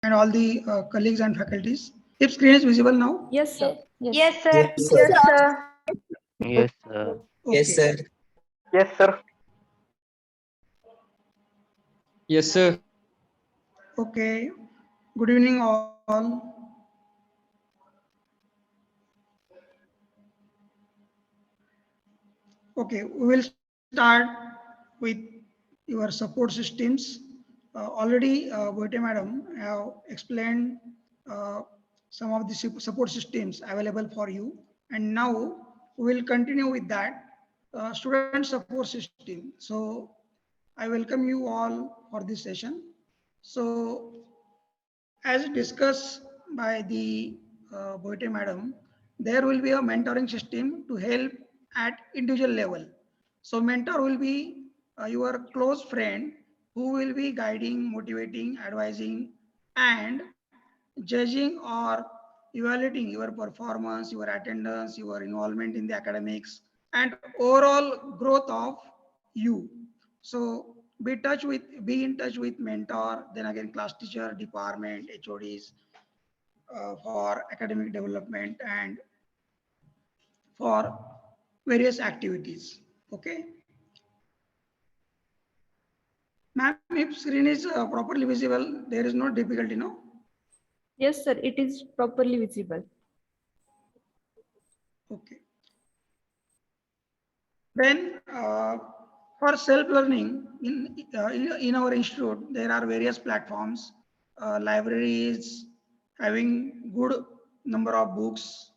and all the colleagues and faculties. If screen is visible now? Yes, sir. Yes. Yes, sir. Yes, sir. Yes, sir. Yes, sir. Yes, Okay. sir. Yes, sir. Yes, sir. Okay. Good evening, all. Okay, we will start with your support systems. Already, Boite madam have explained uh, some of the support systems available for you. And now we will continue with that student support system. So I welcome you all for this session. So as discussed by the Boite madam, there will be a mentoring system to help at individual level. So mentor will be your close friend who will be guiding, motivating, advising, and judging or evaluating your performance, your attendance, your involvement in the academics, and overall growth of you. So be in touch with mentor, then again class teacher, department, HODs for academic development and for various activities. Okay, ma'am, if screen is properly visible, there is no difficulty, no? Yes, sir. It is properly visible. Okay. Then for self-learning in our institute, there are various platforms, libraries having good number of books,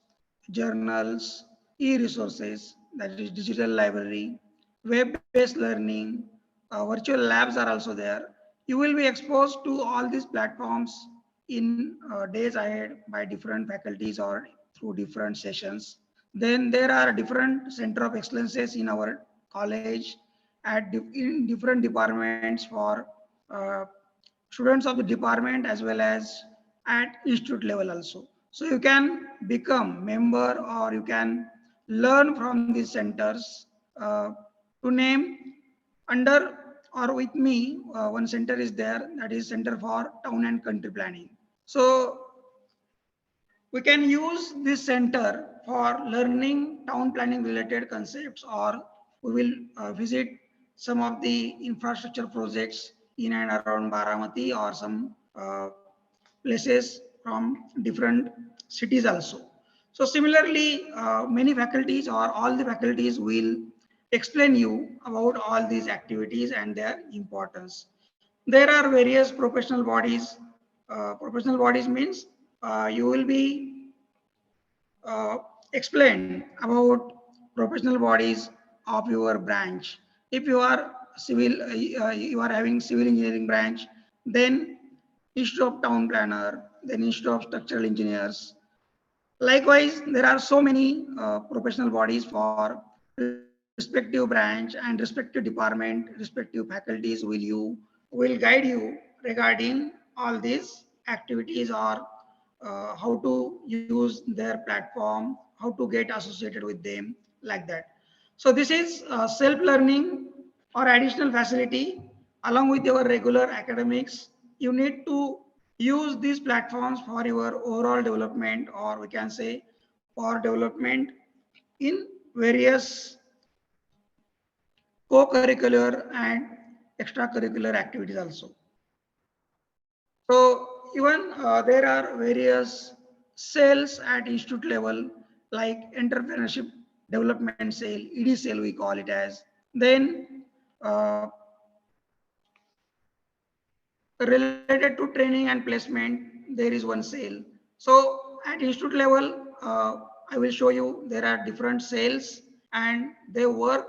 journals, e-resources, that is digital library, web-based learning, virtual labs are also there. You will be exposed to all these platforms in days ahead by different faculties or through different sessions. Then there are different center of excellences in our college in different departments for uh, students of the department as well as at institute level also. So you can become member or you can learn from these centers. To name under or with me, one center is there, that is Center for Town and Country Planning. So we can use this center for learning town planning related concepts, or we will visit some of the infrastructure projects in and around Baramati or some places from different cities also. So similarly, many faculties or all the faculties will explain you about all these activities and their importance. There are various professional bodies. Professional bodies means you will be explain about professional bodies of your branch. If you are civil, you are having civil engineering branch, then Institute of Town Planner, then Institute of Structural Engineers. Likewise, there are so many professional bodies for respective branch and respective department, respective faculties will guide you regarding all these activities or how to use their platform, how to get associated with them, like that. So this is self-learning or additional facility along with your regular academics. You need to use these platforms for your overall development, or we can say for development in various co-curricular and extracurricular activities also. So even there are various cells at institute level like entrepreneurship development cell, ED cell we call it as. Then related to training and placement, there is one cell. So at institute level, I will show you there are different cells and they work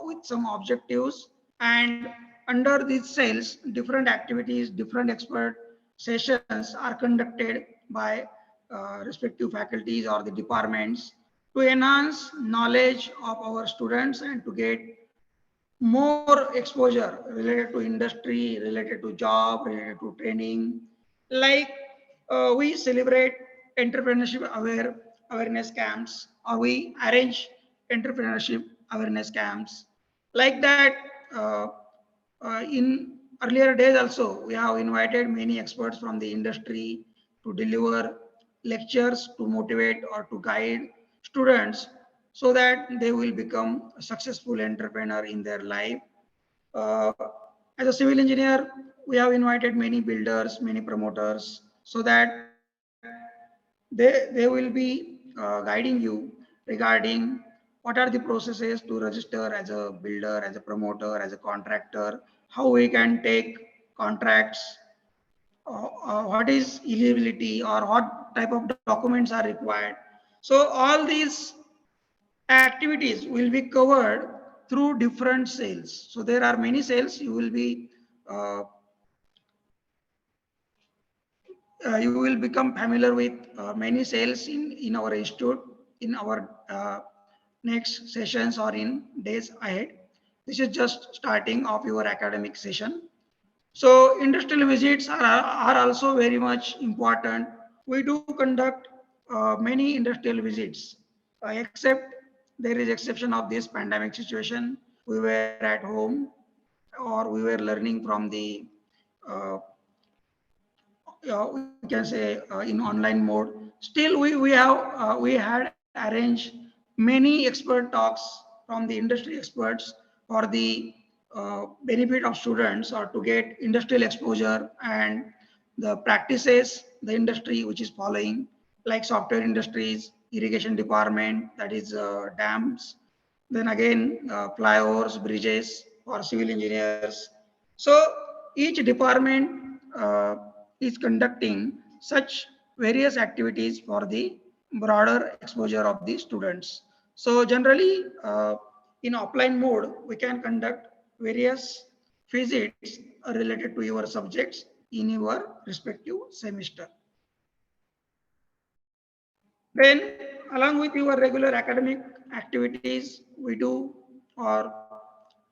with some objectives, and under these cells, different activities, different expert sessions are conducted by respective faculties or the departments to enhance knowledge of our students and to get more exposure related to industry, related to job, related to training. Like we celebrate entrepreneurship awareness camps, or we arrange entrepreneurship awareness camps. Like that, in earlier days also, we have invited many experts from the industry to deliver lectures to motivate or to guide students so that they will become a successful entrepreneur in their life. Uh, as a civil engineer, we have invited many builders, many promoters, so that they will be guiding you regarding what are the processes to register as a builder, as a promoter, as a contractor, how we can take contracts, what is eligibility or what type of documents are required. So all these activities will be covered through different sales. So there are many sales uh, you will become familiar with many sales in our institute in our next sessions or in days ahead. This is just starting of your academic session. So industrial visits are also very much important. We do conduct many industrial visits, except there is exception of this pandemic situation. We were at home or we were learning from the uh, we can say in online mode. Still, we had arranged many expert talks from the industry experts for the benefit of students or to get industrial exposure and the practices the industry which is following, like software industries, irrigation department, that is dams, then again flyovers, bridges for civil engineers. So each department is conducting such various activities for the broader exposure of the students. So generally in offline mode, we can conduct various visits related to your subjects in your respective semester. Then along with your regular academic activities, we do or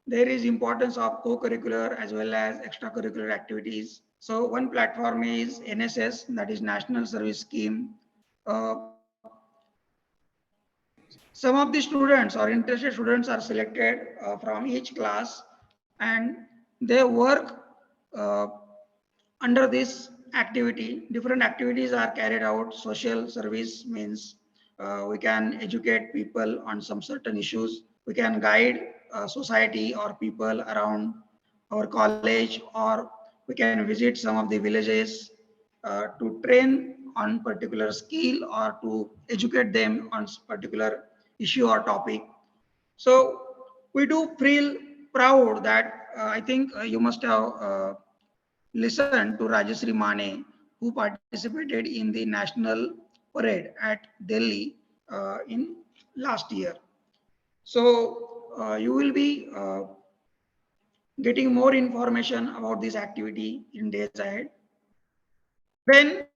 there is importance of co-curricular as well as extracurricular activities. So one platform is NSS, that is National Service Scheme. Uh, some of the students or interested students are selected from each class and they work uh, under this activity. Different activities are carried out. Social service means we can educate people on some certain issues. We can guide society or people around our college, or we can visit some of the villages to train on particular skill or to educate them on particular issue or topic. So we do feel proud that I think you must have listened to Rajashree Mane, who participated in the national parade at Delhi in last year. So you will be getting more information about this activity in days ahead. Then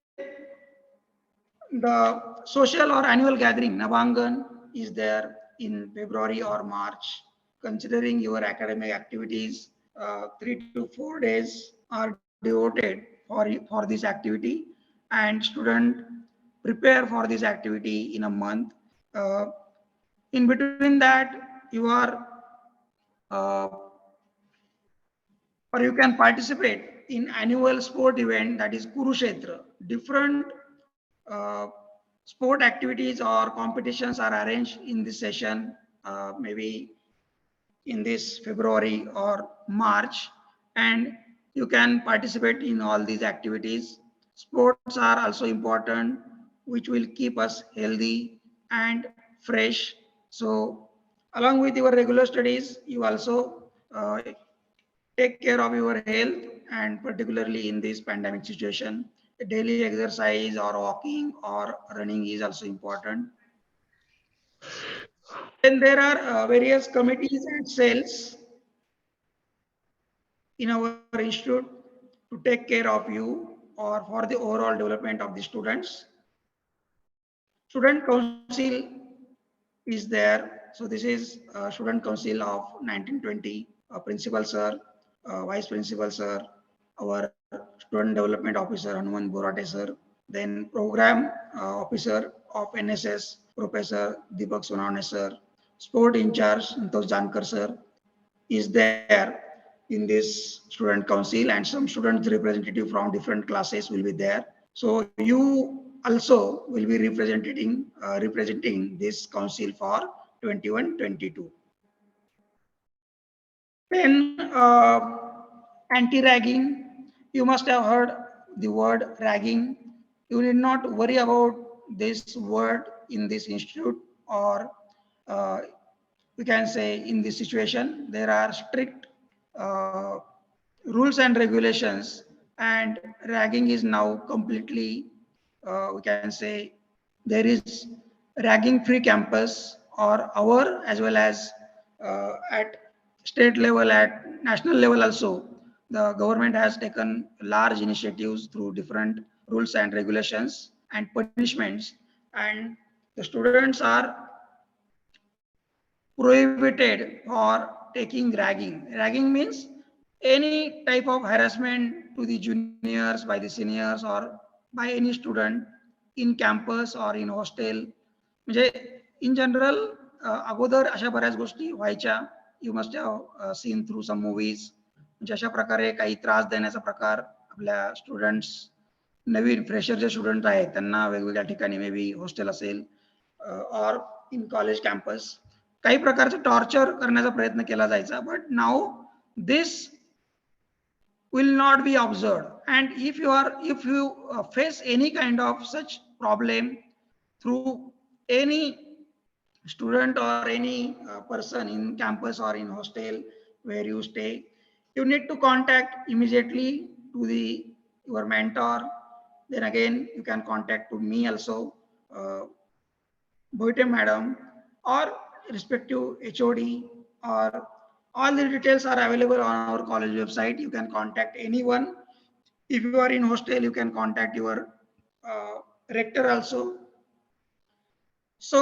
the social or annual gathering, Navangan, is there in February or March. Considering your academic activities, 3 to 4 days are devoted for this activity, and student prepare for this activity in a month. Uh, in between that, you are uh, or you can participate in annual sport event, that is Kurukshetra. Different uh, sport activities or competitions are arranged in this session, maybe in this February or March, and you can participate in all these activities. Sports are also important, which will keep us healthy and fresh. So along with your regular studies, you also take care of your health, and particularly in this pandemic situation, daily exercise or walking or running is also important. Then there are various committees and cells in our institute to take care of you or for the overall development of the students. Student council is there. So this is student council of 1920, principal sir, vice principal sir, our student development officer Hanuman Borate sir, then program officer of NSS Professor Deepak Sonawne sir, sport in charge Santosh Jankar sir is there. in this student council, and some student representative from different classes will be there. So you also will be representing this council for 21-22. Then anti-ragging, you must have heard the word ragging. You need not worry about this word in this institute, or we can say in this situation. There are strict uh, rules and regulations, and ragging is now completely, we can say, there is ragging free campus, or our, as well as at state level, at national level also, the government has taken large initiatives through different rules and regulations and punishments, and the students are prohibited for taking ragging. Ragging means any type of harassment to the juniors by the seniors, or by any student in campus or in hostel. म्हणजे in general अगोदर अशा बऱ्याच गोष्टी व्हायच्या. You must have seen through some movies. म्हणजे अशा प्रकारे काही त्रास देण्याचा प्रकार आपल्या स्टुडंट्स, नवीन फ्रेशर जे स्टुडंट आहेत त्यांना वेगवेगळ्या ठिकाणी, मे बी हॉस्टेल असेल और इन कॉलेज कॅम्पस, काही प्रकारचं टॉर्चर करण्याचा प्रयत्न केला जायचा. But now this will not be observed, and if you face any kind of such problem through any student or any person in campus or in hostel where you stay, you need to contact immediately to the your mentor. Then again you can contact to me also, uh, Boite madam, or respective HOD, or all the details are available on our college website. You can contact anyone. If you are in hostel, you can contact your rector also. So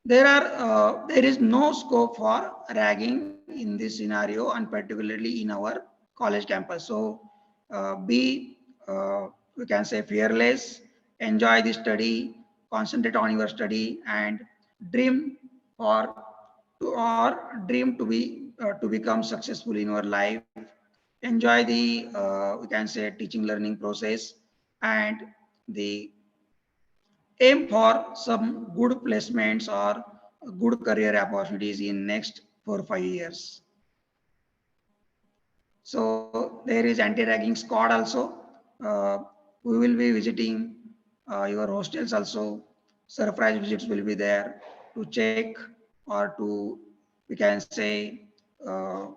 there is no scope for ragging in this scenario, and particularly in our college campus. So be we can say fearless, enjoy the study, concentrate on your study, and dream dream to become successful in your life. Enjoy the we can say teaching learning process, and the aim for some good placements or good career opportunities in next 4 or 5 years. So there is anti-ragging squad also. We will be visiting your hostels also. Surprise visits will be there to check, or to, we can say, uh,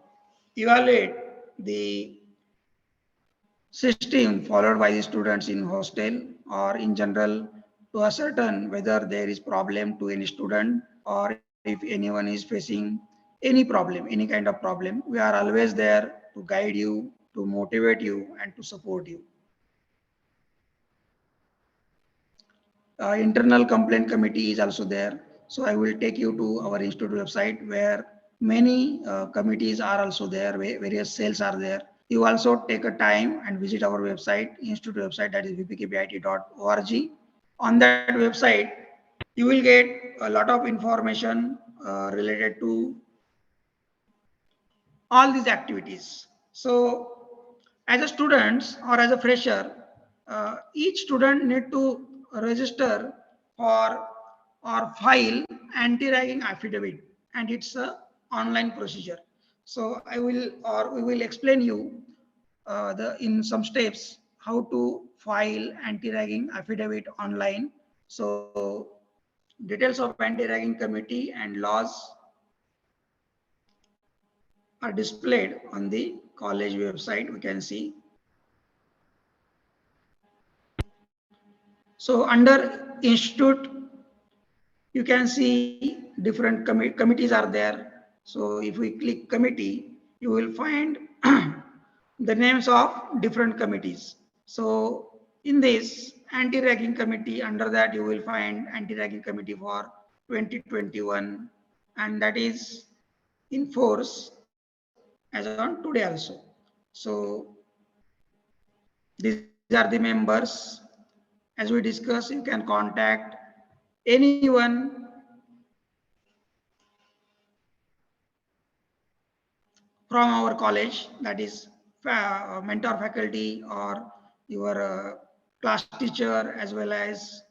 evaluate the system followed by the students in hostel, or in general, to ascertain whether there is problem to any student, or if anyone is facing any problem, any kind of problem. We are always there to guide you, to motivate you, and to support you. Internal complaint committee is also there. So I will take you to our institute website, where many committees are also there, various cells are there. You also take a time and visit our website, institute website, that is vpkbit.org. On that website, you will get a lot of information related to all these activities. So as a student or as a fresher, each student need to register for or file anti-ragging affidavit, and it's a online procedure. So I will, or we will explain you in some steps how to file anti-ragging affidavit online. So details of anti-ragging committee and laws are displayed on the college website, we can see. So under institute, you can see different committees are there. So if we click committee, you will find the names of different committees. So in this anti-ragging committee, under that you will find anti-ragging committee for 2021, and that is in force as on today also. So these are the members. As we discussed, you can contact anyone from our college, that is mentor faculty or your class teacher, as well as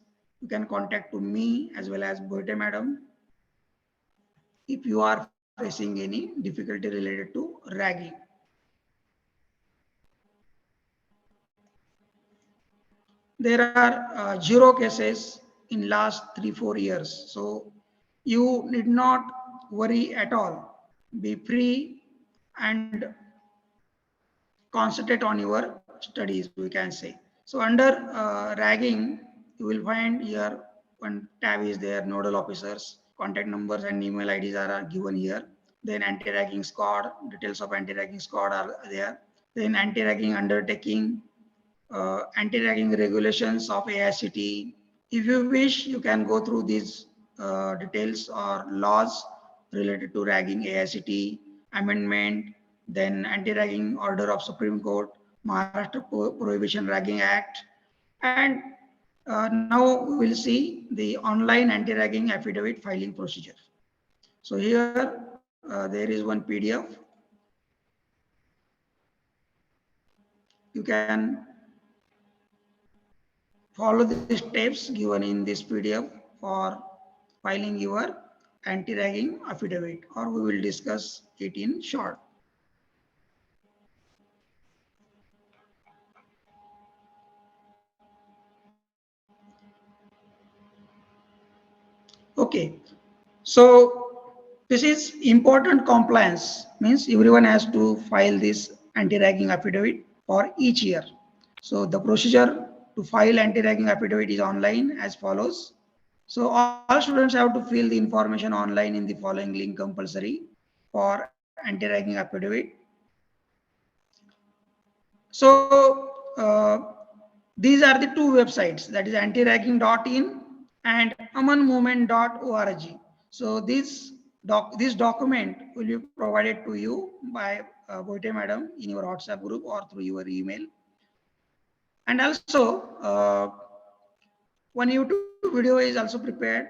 you can contact to me as well as Boite madam if you are facing any difficulty related to ragging. There are zero cases in last 3-4 years, so you need not worry at all. Be free and concentrate on your studies, we can say. So under ragging, you will find here one tab is there, nodal officers, contact numbers and email IDs are given here. Then anti-ragging squad, details of anti-ragging squad are there. Then anti-ragging undertaking, anti-ragging regulations of AICTE. If you wish, you can go through these details or laws related to ragging, AICTE amendment, then anti-ragging order of Supreme Court, Maharashtra Prohibition Ragging Act, and now we will see the online anti-ragging affidavit filing procedure. So here there is one PDF. You can follow the steps given in this PDF for filing your anti-ragging affidavit, or we will discuss it in short. Okay, so this is important compliance, means everyone has to file this anti-ragging affidavit for each year. So the procedure to file anti-ragging affidavit is online as follows. So all students have to fill the information online in the following link compulsory for anti-ragging affidavit. So these are the two websites, that is antiragging.in and amanmovement.org. So this document will be provided to you by Boite madam in your WhatsApp group or through your email. And also one YouTube video is also prepared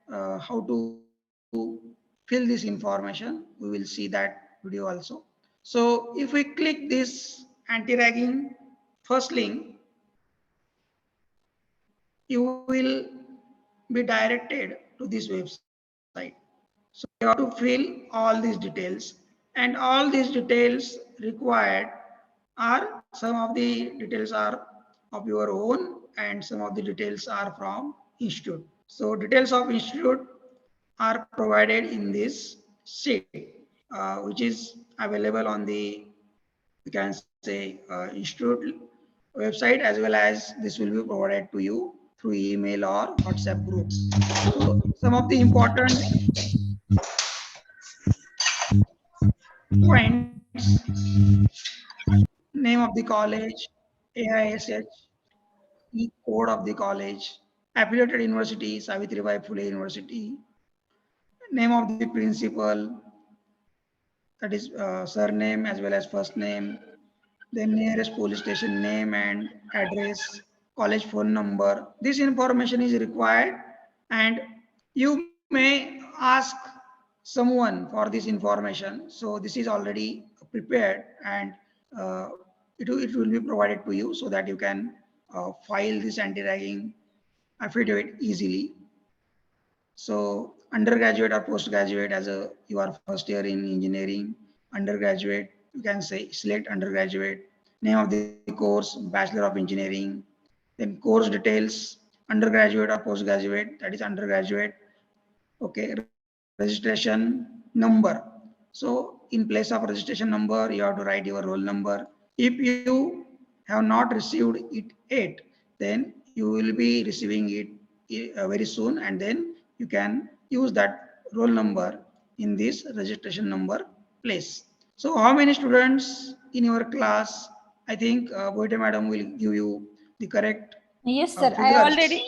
how to fill this information. We will see that video also. So if we click this anti-ragging first link, you will be directed to this website. So you have to fill all these details, and all these details required are, some of the details are of your own and some of the details are from institute. So details of institute are provided in this sheet, which is available on the, you can say, institute website, as well as this will be provided to you through email or WhatsApp groups. So some of the important points: name of the college, AISH, code of the college, affiliated university, Savitribai Phule University, name of the principal, that is surname as well as first name, then nearest police station name and address, college phone number. This information is required, and you may ask someone for this information. So this is already prepared, and it will be provided to you so that you can file this anti-ragging affidavit easily. So undergraduate or postgraduate, as a you are first year in engineering, undergraduate, you can say select undergraduate, name of the course, Bachelor of Engineering, then course details, undergraduate or postgraduate, that is undergraduate. Okay, registration number. So in place of registration number, you have to write your roll number. If you have not received it yet, then you will be receiving it very soon, and then you can use that roll number in this registration number place. So how many students in your class? I think Boite madam will give you the correct Yes, sir. figures.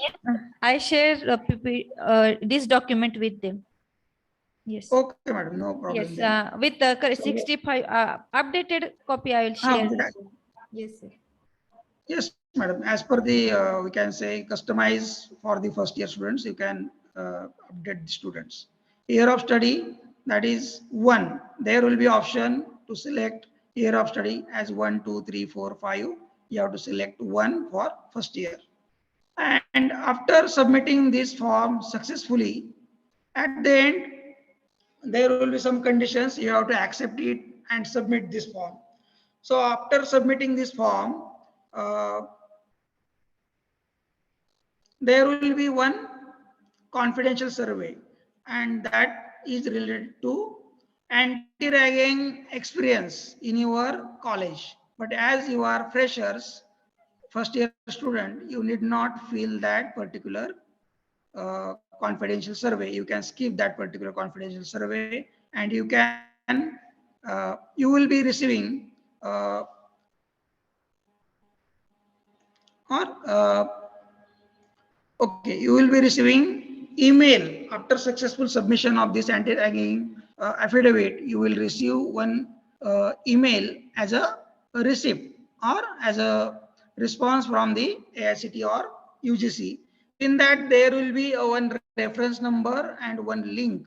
I share this document with them. Yes. Okay, madam, no problem. Yes, Then. with the So- 65 updated copy, I will share. Yes, sir. Yes, madam. As per the, we can say, customize for the first year students, you can update the students. Year of study, that is 1. There will be option to select year of study as 1, 2, 3, 4, 5. You have to select one for first year. And after submitting this form successfully, at the end, there will be some conditions. You have to accept it and submit this form. So after submitting this form, there will be one confidential survey, and that is related to anti-ragging experience in your college. But as you are freshers, first year student, you need not fill that particular confidential survey. You can skip that particular confidential survey, and you will be receiving or okay, you will be receiving email after successful submission of this anti-ragging affidavit. You will receive one email as a receipt or as a response from the AICT or UGC. In that, there will be one reference number and one link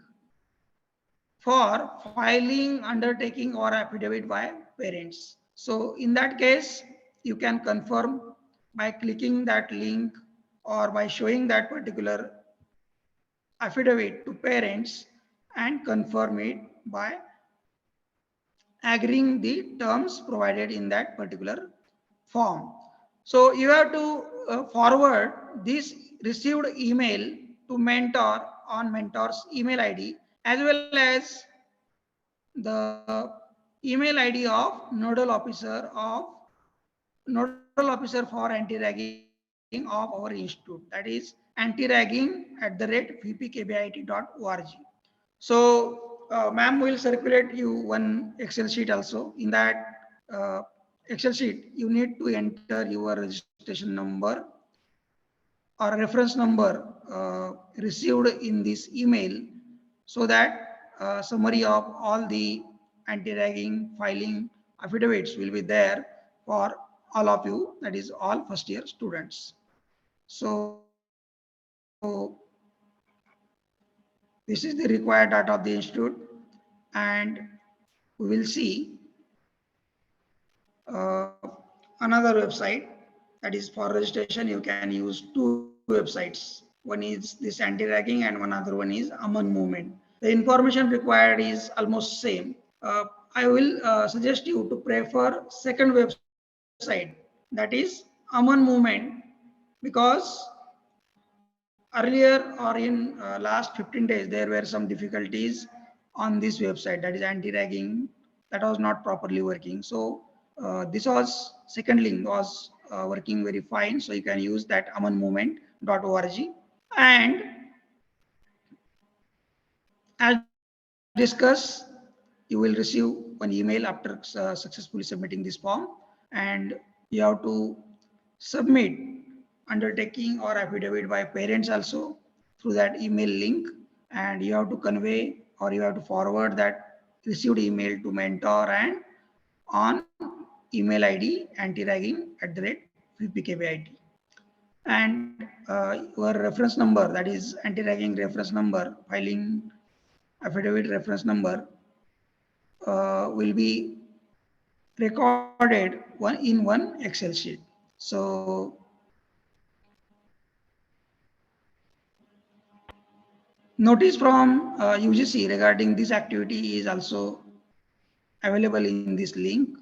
for filing, undertaking, or affidavit by parents. So in that case, you can confirm by clicking that link or by showing that particular affidavit to parents and confirm it by agreeing the terms provided in that particular form. So you have to forward this received email to mentor on mentor's email ID as well as the email ID of nodal officer for anti-ragging of our institute, that is antiragging@vpkbit.org. So ma'am will circulate you one Excel sheet also. In that Excel sheet, you need to enter your registration number or reference number received in this email, so that summary of all the anti-ragging filing affidavits will be there for all of you, that is all first year students. So this is the required data of the institute, and we will see another website, that is for registration. You can use two websites. One is this anti-ragging and one other one is Aman Movement. The information required is almost same. I will suggest you to prefer second website, that is Aman Movement, because earlier or in last 15 days there were some difficulties on this website, that is anti-ragging, that was not properly working. So this was second link was working very fine, so you can use that amanmovement.org. And as discussed, you will receive one email after successfully submitting this form, and you have to submit undertaking or affidavit by parents also through that email link, and you have to convey or you have to forward that received email to mentor and on email ID antiragging@vpkbit, and your reference number, that is anti-ragging reference number, filing affidavit reference number will be recorded in one Excel sheet. So notice from UGC regarding this activity is also available in this link.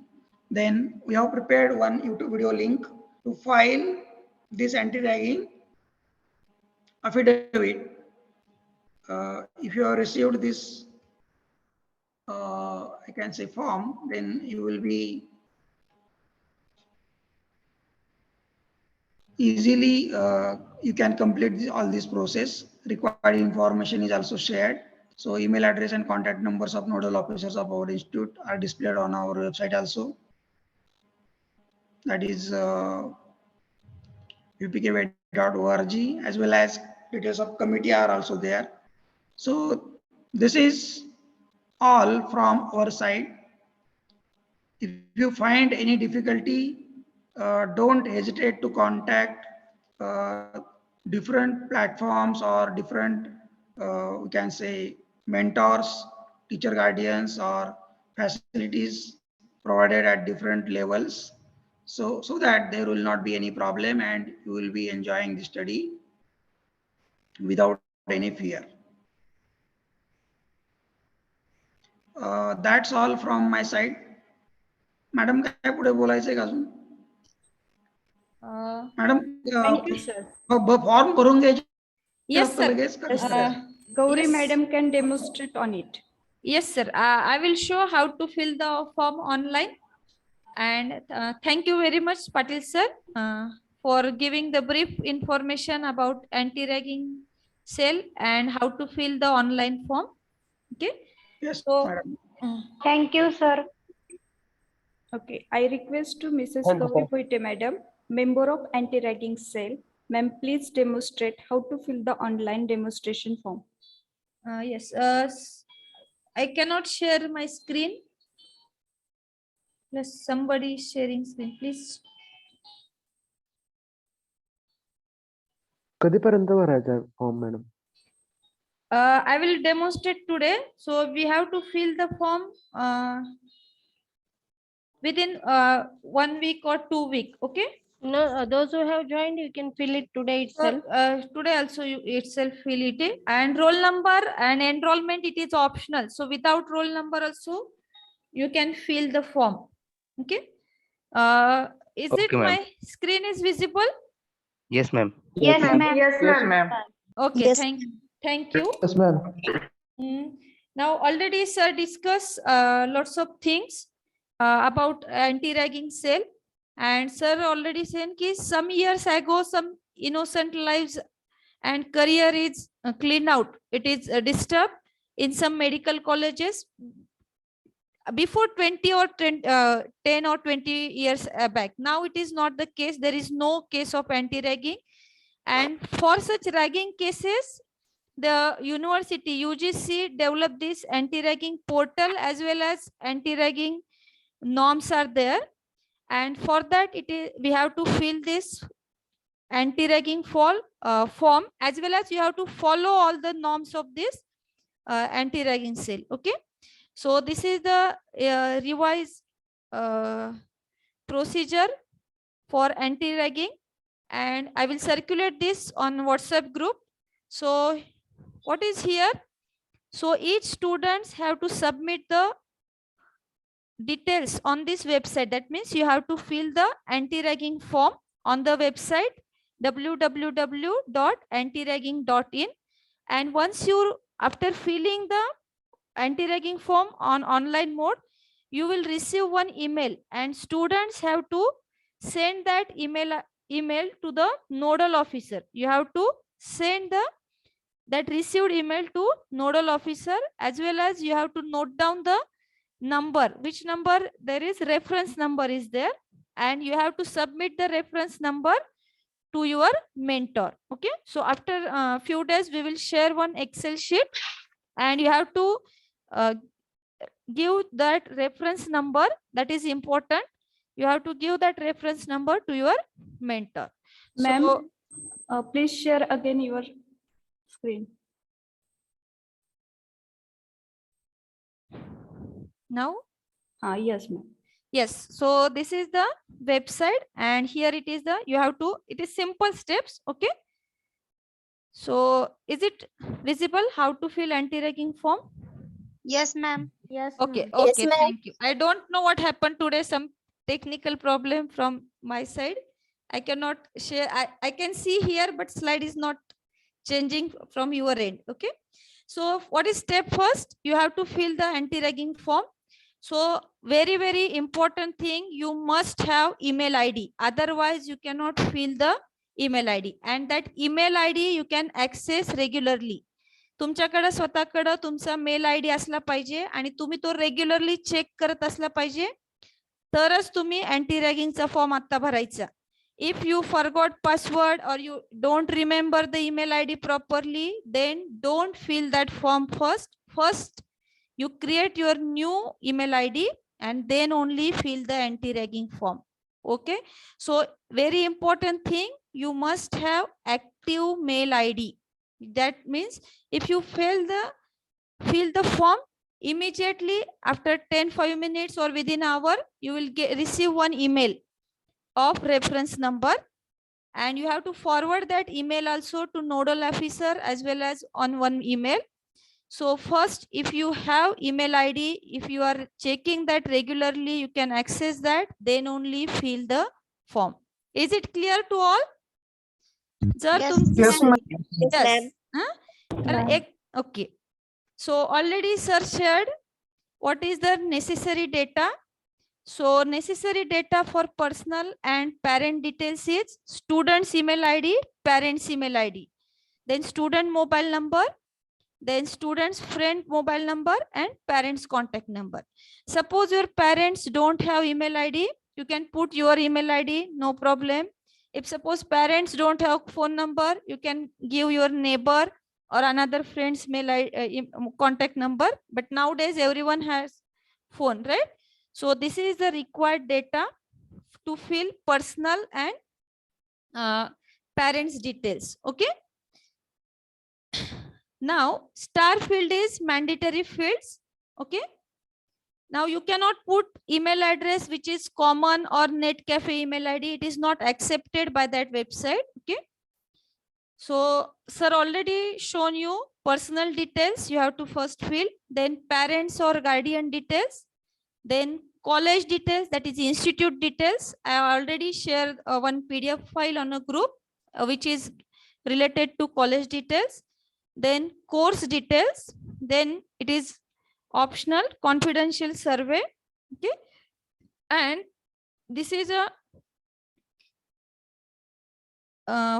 Then we have prepared one YouTube video link to file this anti-ragging affidavit. If you have received this, I can say form, then you will be easily, you can complete all this process. Required information is also shared. So email address and contact numbers of nodal officers of our institute are displayed on our website also. That is vpkbit.org, as well as details of committee are also there. So this is all from our side. If you find any difficulty, don't hesitate to contact different platforms or different, we can say, mentors, teacher guardians, or facilities provided at different levels, so that there will not be any problem and you will be enjoying the study without any fear. That's all from my side. Madam काय पुढे बोलायचंय का अजून? Madam Thank you, sir. Form भरून घ्यायचे Yes, sir. लगेच का? Yes, sir. Gauri yes. madam can demonstrate on it. Yes, sir. I will show how to fill the form online. And thank you very much, Patil sir, for giving the brief information about anti-ragging cell and how to fill the online form. Okay. Yes, So, madam. Thank you, sir. Okay, I request to Mrs. Thank you, Gauri sir. Koite madam, member of anti-ragging cell. Ma'am, please demonstrate how to fill the online demonstration form. yes. I cannot share my screen. Yes, somebody is sharing screen, please. कधीपर्यंत भरायचा आहे form madam? I will demonstrate today. So we have to fill the form within 1 week or 2 weeks. Okay. No, those who have joined, you can fill it today So, itself. today also you itself fill it, and roll number and enrollment, it is optional. So without roll number also you can fill the form. Okay. Is it Okay, ma'am. my screen is visible? Yes, ma'am. Yes, ma'am. Yes, ma'am. Okay. Yes. Thank you. Yes, ma'am. Now already sir discuss lots of things about anti-ragging cell, and sir already said ki some years ago some innocent lives and career is cleaned out. It is disturbed in some medical colleges before 20 or 10 or 20 years back. Now it is not the case. There is no case of anti-ragging, and for such ragging cases the university UGC developed this anti-ragging portal as well as anti-ragging norms are there, and for that we have to fill this anti-ragging form, as well as you have to follow all the norms of this anti-ragging cell. Okay, so this is the revised procedure for anti-ragging, and I will circulate this on WhatsApp group. So what is here? So each students have to submit the details on this website. That means you have to fill the anti-ragging form on the website www.antiragging.in, and once you after filling the anti-ragging form on online mode, you will receive one email, and students have to send that email to the nodal officer. You have to send that received email to nodal officer, as well as you have to note down the number, which number there is reference number is there, and you have to submit the reference number to your mentor. Okay, so after a few days we will share one Excel sheet, and you have to give that reference number. That is important. You have to give that reference number to your mentor. Ma'am, So, please share again your screen. now Yes, ma'am. yes, so this is the website, and here it is it is simple steps. Okay, so is it visible how to fill anti-ragging form? Yes, ma'am. Yes. Okay, Yes, okay, ma'am. thank you. I don't know what happened today, some technical problem from my side. I cannot share. I can see here, but slide is not changing from your end. Okay, so what is step first? You have to fill the anti-ragging form. So very, very important thing, you must have email ID. Otherwise you cannot fill the email ID, and that email ID you can access regularly. तुमच्याकडे स्वतःकडे तुमचा mail ID असला पाहिजे, आणि तुम्ही तो regularly check करत असला पाहिजे, तरच तुम्ही अँटी रॅगिंगचा फॉर्म आता भरायचा. If you forgot password or you don't remember the email ID properly, then don't fill that form first. First, you create your new email ID and then only fill the anti-ragging form. Okay. So very important thing, you must have active mail ID. That means if you fill the form immediately after 5 minutes or within hour, you will receive one email of reference number, and you have to forward that email also to nodal officer as well as on one email. So first, if you have email ID, if you are checking that regularly, you can access that, then only fill the form. Is it clear to all? Jar Yes, tum- Yes, ma'am. Yes, yes. ma'am. Huh? Ma'am. Okay. So already sir shared what is the necessary data. So necessary data for personal and parent details is student's email ID, parent's email ID, then student mobile number, then student's friend mobile number, and parents contact number. Suppose your parents don't have email ID, you can put your email ID, no problem. If suppose parents don't have phone number, you can give your neighbor or another friend's mail ID, contact number. But nowadays everyone has phone, right? So this is the required data to fill personal and parents details. Okay. Now star field is mandatory fields. Okay. Now you cannot put email address which is common or net cafe email ID. It is not accepted by that website. Okay. So sir already shown you personal details. You have to first fill, then parents or guardian details, then college details, that is institute details. I already shared one PDF file on a group which is related to college details, then course details, then it is optional confidential survey. Okay. And this is a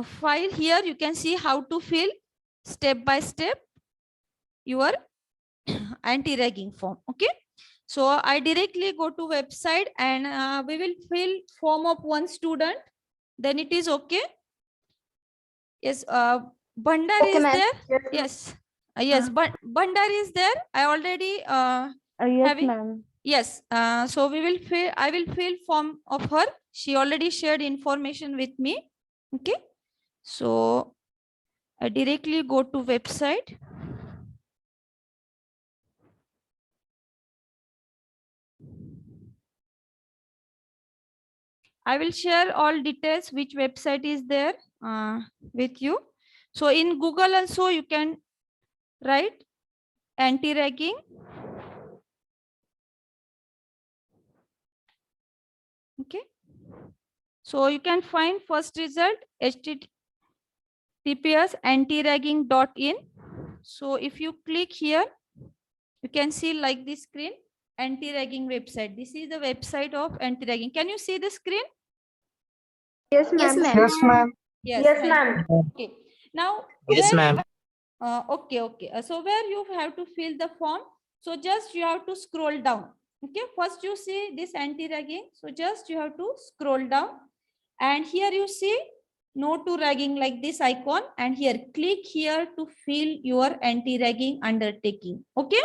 file. Here you can see how to fill step by step your anti-ragging form. Okay. So I directly go to website and we will fill form of one student. Then it is okay. Yes. Bhandar Okay, is ma'am. there. Yes. Yes. But Bhandar is there. I already Yes, having. ma'am. Yes. So we will fill. I will fill form of her. She already shared information with me. Okay. So I directly go to website. I will share all details which website is there with you. So in Google also you can write anti-ragging. Okay. So you can find first result https antiragging.in. So if you click here, you can see like this screen, anti-ragging website. This is the website of anti-ragging. Can you see the screen? Yes, ma'am. Yes, ma'am. Yes. Yes, thank ma'am. you. Okay. Now, Yes, where ma'am. okay, okay. So where you have to fill the form. So just you have to scroll down. Okay. First you see this anti-ragging. So just you have to scroll down. And here you see no to ragging like this icon. And here click here to fill your anti-ragging undertaking. Okay.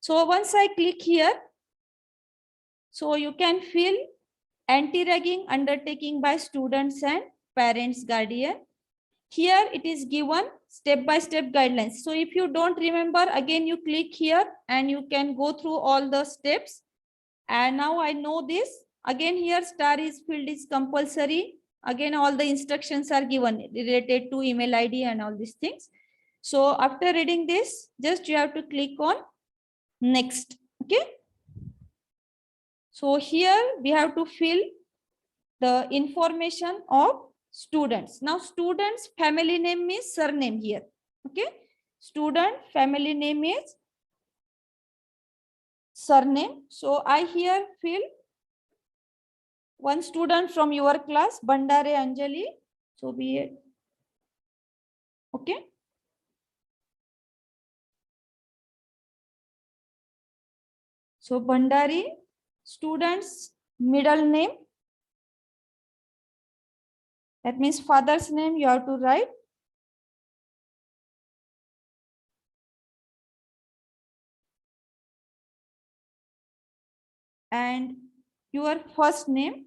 So once I click here, so you can fill anti-ragging undertaking by students and parents, guardian. Here it is given step-by-step guidelines. So if you don't remember, again you click here and you can go through all the steps. And now I know this. Again here star is field is compulsory. Again all the instructions are given related to email ID and all these things. So after reading this, just you have to click on next. Okay. So here we have to fill the information of students. Now students family name is surname here. Okay. Student family name is surname. So I here fill one student from your class, Bandare Anjali. So be it. Okay. So Bandari, student's middle name. That means father's name you have to write. And your first name.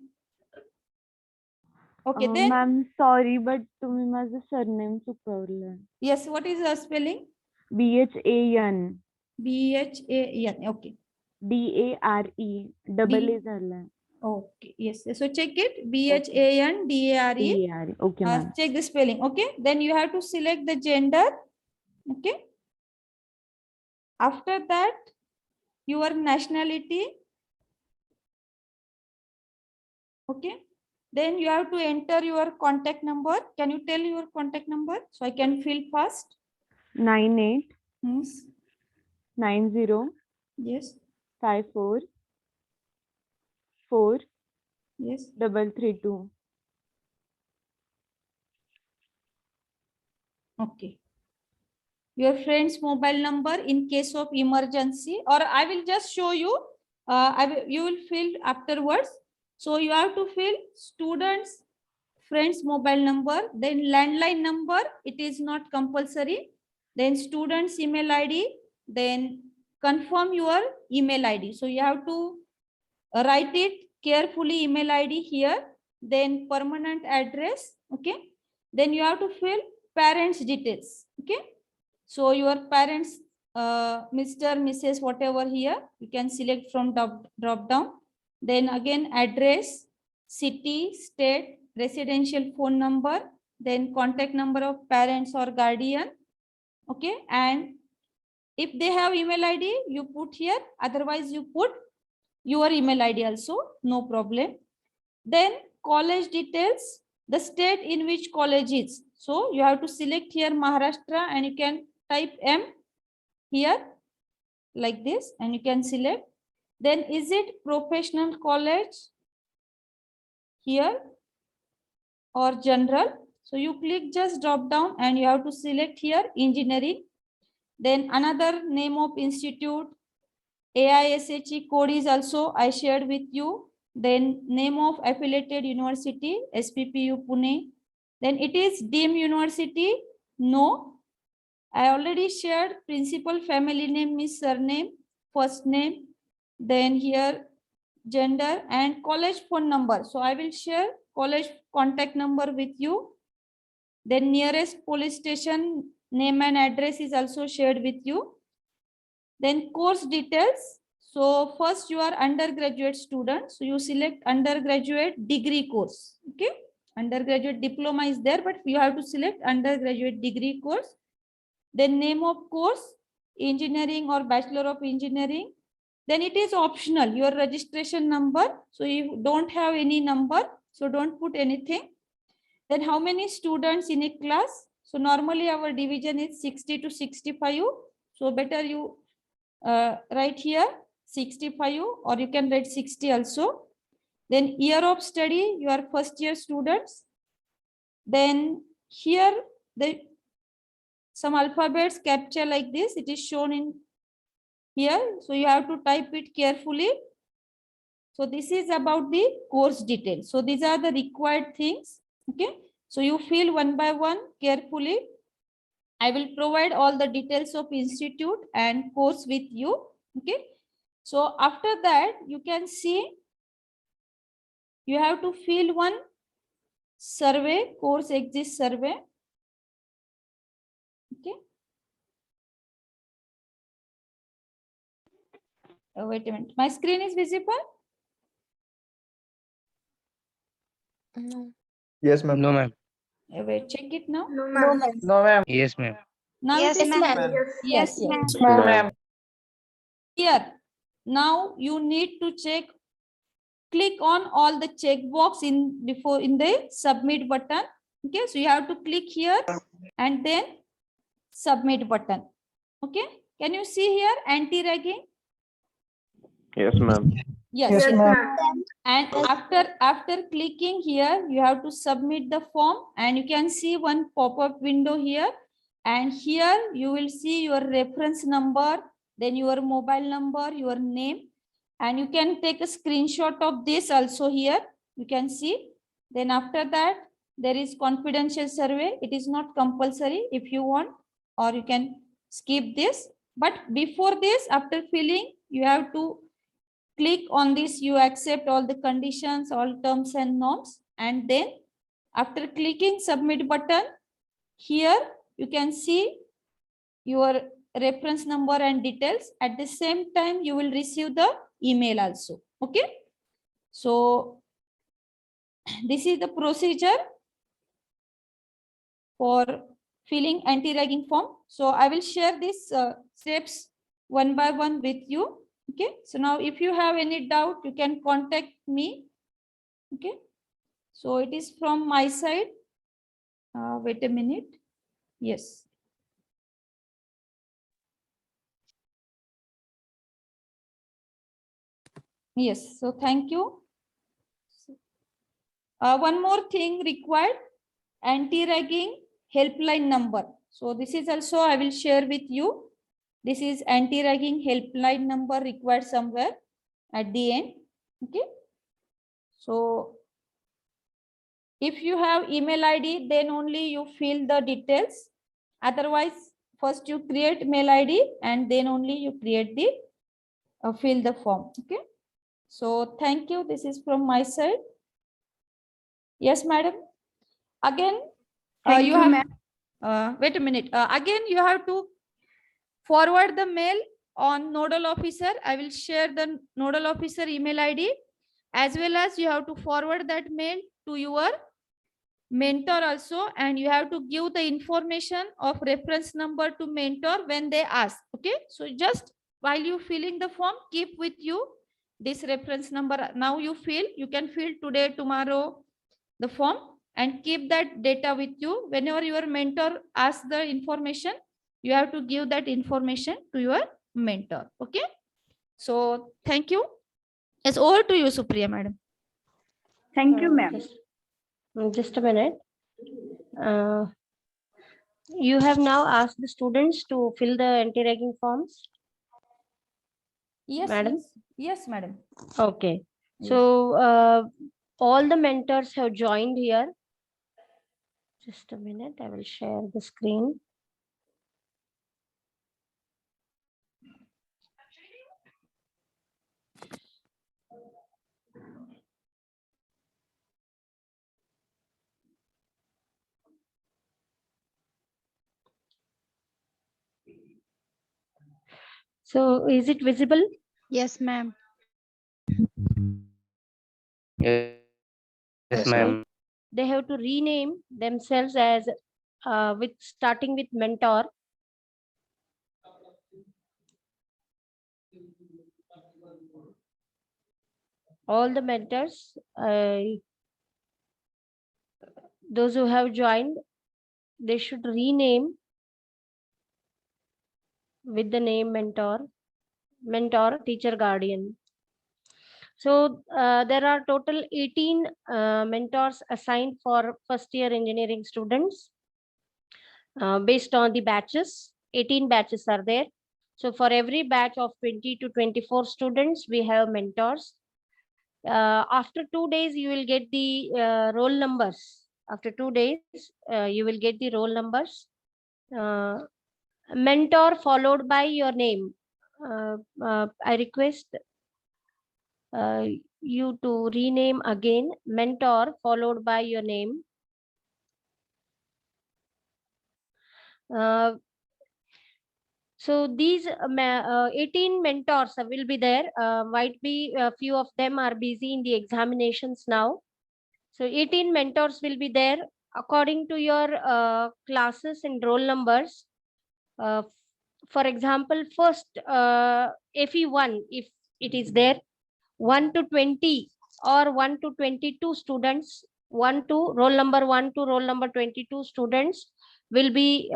Okay, then. Ma'am, sorry, but तुम्ही माझं surname चुकवलं. Yes, what is the spelling? BHAN. BHAN. Okay. DARE double D- A झालाय. Okay. Yes. So check it. BHAN DARE. DARE. Okay, ma'am. Check the spelling. Okay. Then you have to select the gender. Okay. After that, your nationality. Okay. Then you have to enter your contact number. Can you tell your contact number so I can fill fast? 98 Yes. 90 Yes. 54 4 Yes. 332. Okay. Your friend's mobile number in case of emergency, or I will just show you. You will fill afterwards. So you have to fill students' friend's mobile number, then landline number. It is not compulsory. Then student's email ID. Then confirm your email ID. So you have to write it carefully. Email ID here. Then permanent address. Okay. Then you have to fill parents' details. Okay. So your parents, Mr., Mrs., whatever here, you can select from drop down. Then again address, city, state, residential phone number, then contact number of parents or guardian. Okay. And if they have email ID, you put here. Otherwise, you put your email ID also, no problem. Then college details, the state in which college is. So you have to select here Maharashtra and you can type M here like this and you can select. Then is it professional college here or general? So you click just drop down and you have to select here engineering. Then another name of institute, AISHE code is also I shared with you. Then name of affiliated university, SPPU Pune. Then it is deemed university, no. I already shared principal family name is surname, first name, then here gender and college phone number. So I will share college contact number with you. Then nearest police station name and address is also shared with you. Then course details. So first you are undergraduate student. So you select undergraduate degree course. Okay. Undergraduate diploma is there, but you have to select undergraduate degree course. Then name of course, engineering or bachelor of engineering. Then it is optional, your registration number. So you don't have any number, so don't put anything. Then how many students in a class? So normally our division is 60 to 65. So better you write here 65 or you can write 60 also. Then year of study, you are first year students. Then here some alphabets capture like this. It is shown in here. So you have to type it carefully. So this is about the course details. So these are the required things. Okay. So you fill one by one carefully. I will provide all the details of institute and course with you. Okay. So after that, you can see you have to fill one survey, course exit survey. Okay. Oh, wait a minute. My screen is visible? No. Yes, ma'am. No, ma'am. Wait, check it now. No, ma'am. No, ma'am. Yes, ma'am. Now Yes, it is ma'am. yes. Yes, Ma'am. Here, now you need to check, click on all the checkbox in the submit button. Okay, so you have to click here and then submit button. Okay, can you see here anti-ragging? Yes, ma'am. Yes. Yes, ma'am. And after clicking here, you have to submit the form and you can see one pop-up window here. And here you will see your reference number, then your mobile number, your name, and you can take a screenshot of this also here. You can see. Then after that, there is confidential survey. It is not compulsory if you want, or you can skip this. But before this, after filling, you have to click on this, you accept all the conditions, all terms and norms. And then after clicking submit button, here you can see your reference number and details. At the same time, you will receive the email also. Okay. So this is the procedure for filling anti-ragging form. So I will share these steps one by one with you. Okay. So now if you have any doubt, you can contact me. Okay. So it is from my side. Wait a minute. Yes. Yes. So thank you. One more thing required, anti-ragging helpline number. So this is also I will share with you. This is anti-ragging helpline number required somewhere at the end. Okay. So if you have email ID, then only you fill the details. Otherwise, first you create mail ID and then only you create the fill the form. Okay. So thank you. This is from my side. Yes, madam. Again, Thank you you, have. ma'am. Wait a minute. Again, you have to forward the mail on nodal officer. I will share the nodal officer email ID, as well as you have to forward that mail to your mentor also, and you have to give the information of reference number to mentor when they ask. Okay. So just while you filling the form, keep with you this reference number. Now you can fill today, tomorrow the form, and keep that data with you. Whenever your mentor asks the information, you have to give that information to your mentor. Okay. So thank you. It's over to you, Supriya madam. Thank you, ma'am. Just a minute. You have now asked the students to fill the anti-ragging forms. Yes, Madam? Yes, madam. Okay. Yes. So all the mentors have joined here. Just a minute. I will share the screen. So is it visible? Yes, ma'am. Yes, Yes, ma'am. They have to rename themselves as with starting with mentor. All the mentors, those who have joined, they should rename with the name mentor, teacher, guardian. So there are total 18 mentors assigned for first year engineering students based on the batches. 18 batches are there. So for every batch of 20 to 24 students, we have mentors. After 2 days, you will get the roll numbers. After 2 days, you will get the roll numbers. Mentor followed by your name. I request you to rename again mentor followed by your name. So these 18 mentors will be there. Might be a few of them are busy in the examinations now. So 18 mentors will be there according to your classes and roll numbers. For example, first FE1, if it is there, 1 to 20 or 1 to 22 students, 1 to roll number 1 to roll number 22 students will be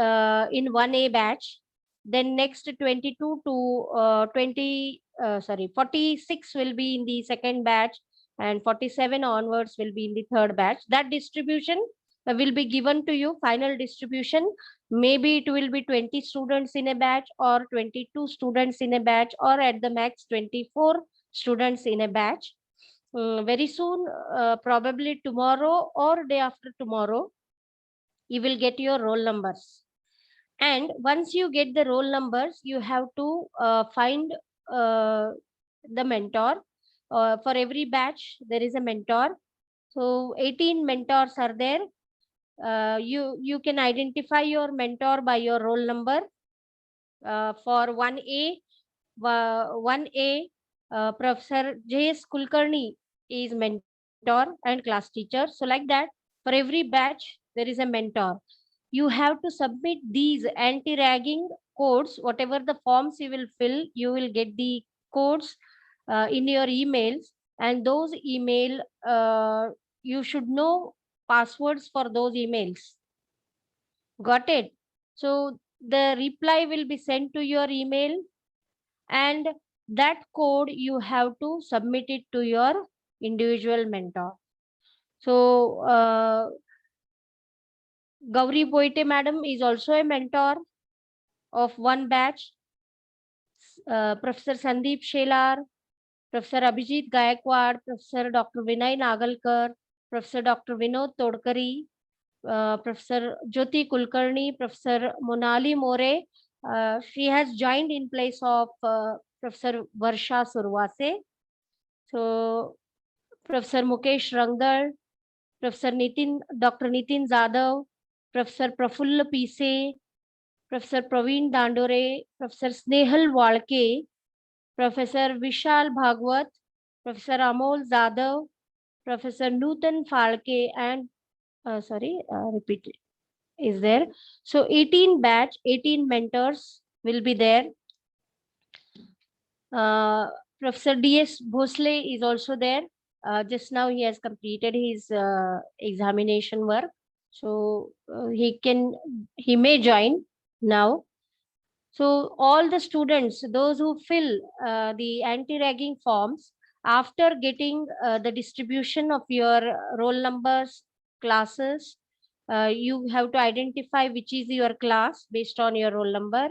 in 1A batch. Then next 22 to 46 will be in the second batch, and 47 onwards will be in the third batch. That distribution will be given to you, final distribution. Maybe it will be 20 students in a batch, or 22 students in a batch, or at the max 24 students in a batch. Very soon, probably tomorrow or day after tomorrow, you will get your roll numbers. And once you get the roll numbers, you have to find the mentor. For every batch, there is a mentor. So 18 mentors are there. You can identify your mentor by your roll number. For 1A, 1A, Professor J.S. Kulkarni is mentor and class teacher. So like that, for every batch, there is a mentor. You have to submit these anti-ragging codes, whatever the forms you will fill, you will get the codes in your emails, and those email, you should know passwords for those emails. Got it? So the reply will be sent to your email, and that code you have to submit it to your individual mentor. So Gauri Boite madam is also a mentor of one batch. Professor Sandeep Shelar, Professor Abhijit Gaikwad, Professor Dr. Vinay Nagalkar, Professor Dr. Vinod Todkari, Professor Jyoti Kulkarni, Professor Monali More. She has joined in place of Professor Varsha Surwase. So Professor Mukesh Rangdal, Professor Dr. Nitin Zadav, Professor Prafulla Pise, Professor Praveen Dandore, Professor Snehal Walke, Professor Vishal Bhagwat, Professor Amol Zadav, Professor Nutan Falke, and repeat it, is there. So 18 batch, 18 mentors will be there. Professor D.S. Bhosle is also there. Just now he has completed his examination work. So he may join now. So all the students, those who fill the anti-ragging forms, after getting the distribution of your roll numbers, classes, you have to identify which is your class based on your roll number,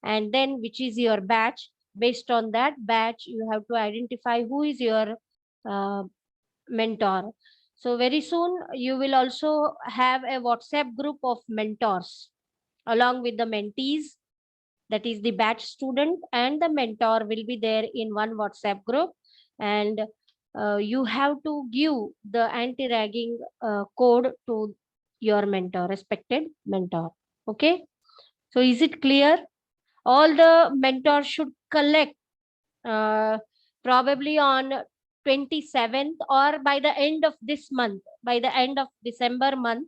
and then which is your batch. Based on that batch, you have to identify who is your mentor. So very soon you will also have a WhatsApp group of mentors along with the mentees, that is the batch student and the mentor will be there in one WhatsApp group, and you have to give the anti-ragging code to your mentor, respected mentor. Okay, so is it clear? All the mentors should collect probably on 27th or by the end of this month, by the end of December month,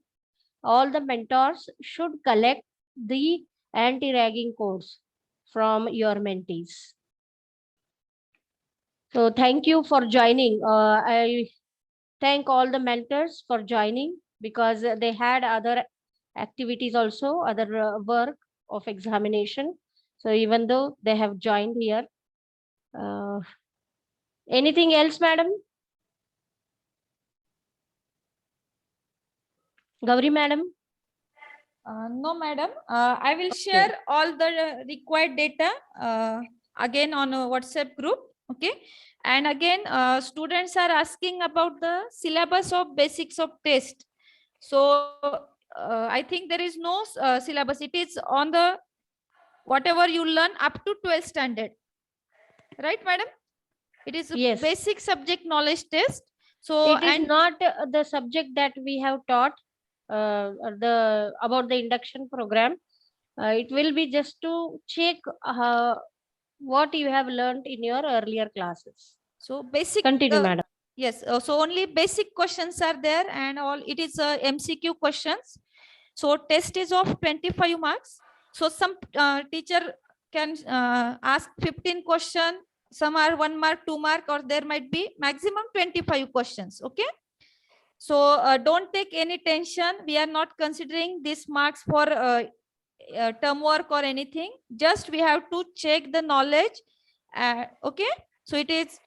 all the mentors should collect the anti-ragging codes from your mentees. So thank you for joining. I thank all the mentors for joining because they had other activities also, other work of examination. So even though they have joined here, anything else, madam? Gauri madam? No, madam. I will share all the required data again on a WhatsApp group. Okay. And again, students are asking about the syllabus of basics of test. So I think there is no syllabus. It is on the whatever you learn up to 12th standard. Right, madam? It is a Yes. basic subject knowledge test. So it is not the subject that we have taught about the induction program. It will be just to check what you have learned in your earlier classes. so basic. Continue, madam. Yes. So only basic questions are there, and all it is MCQ questions. So test is of 25 marks. So some teacher can ask 15 questions. Some are 1 mark, 2 mark, or there might be maximum 25 questions. Okay. So don't take any tension. We are not considering these marks for term work or anything. Just we have to check the knowledge. Okay. So it is,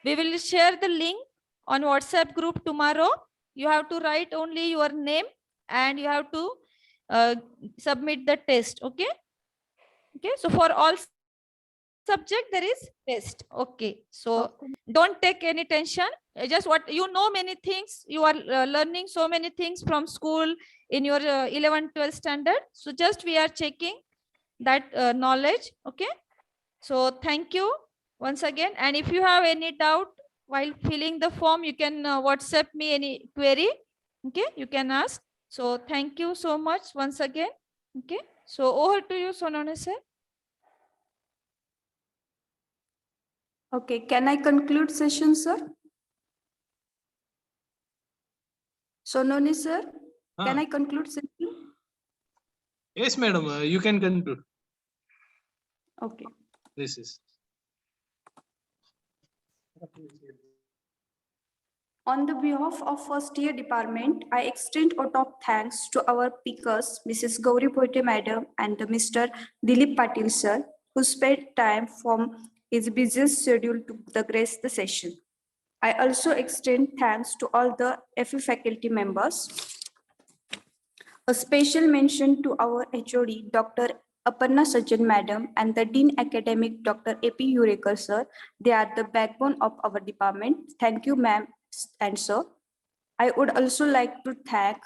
we will share the link on WhatsApp group tomorrow. You have to write only your name and you have to submit the test. Okay. Okay. So for all subject there is test. Okay. So don't take any tension. Just what you know, many things you are learning, so many things from school in your 11th 12th standard. So just we are checking that knowledge. Okay. So thank you once again. And if you have any doubt while filling the form, you can WhatsApp me any query. Okay, you can ask. So thank you so much once again. Okay, so over to you, Sonone sir. Okay, can I conclude session, sir? Sononi, sir, can Ah. I conclude session? Yes, madam, you can conclude. Okay. This is. On the behalf of first year department, I extend a top thanks to our speakers, Mrs. Gauri Poite madam and Mr. Dilip Patil sir, who spent time from his busy schedule to grace the session. I also extend thanks to all the FE faculty members. A special mention to our HOD, Dr. Aparna Sajjan Madam and the Dean Academic, Dr. A.P. Urekar sir. They are the backbone of our department. Thank you, ma'am and sir. I would also like to thank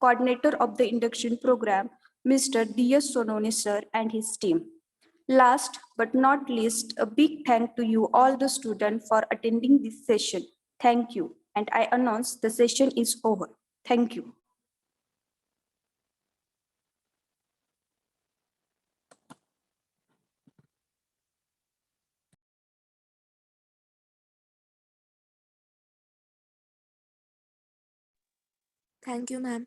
coordinator of the induction program, Mr. D.S. Sononi sir and his team. Last but not least, a big thank to you all the students for attending this session. Thank you. And I announce the session is over. Thank you. Thank you, ma'am.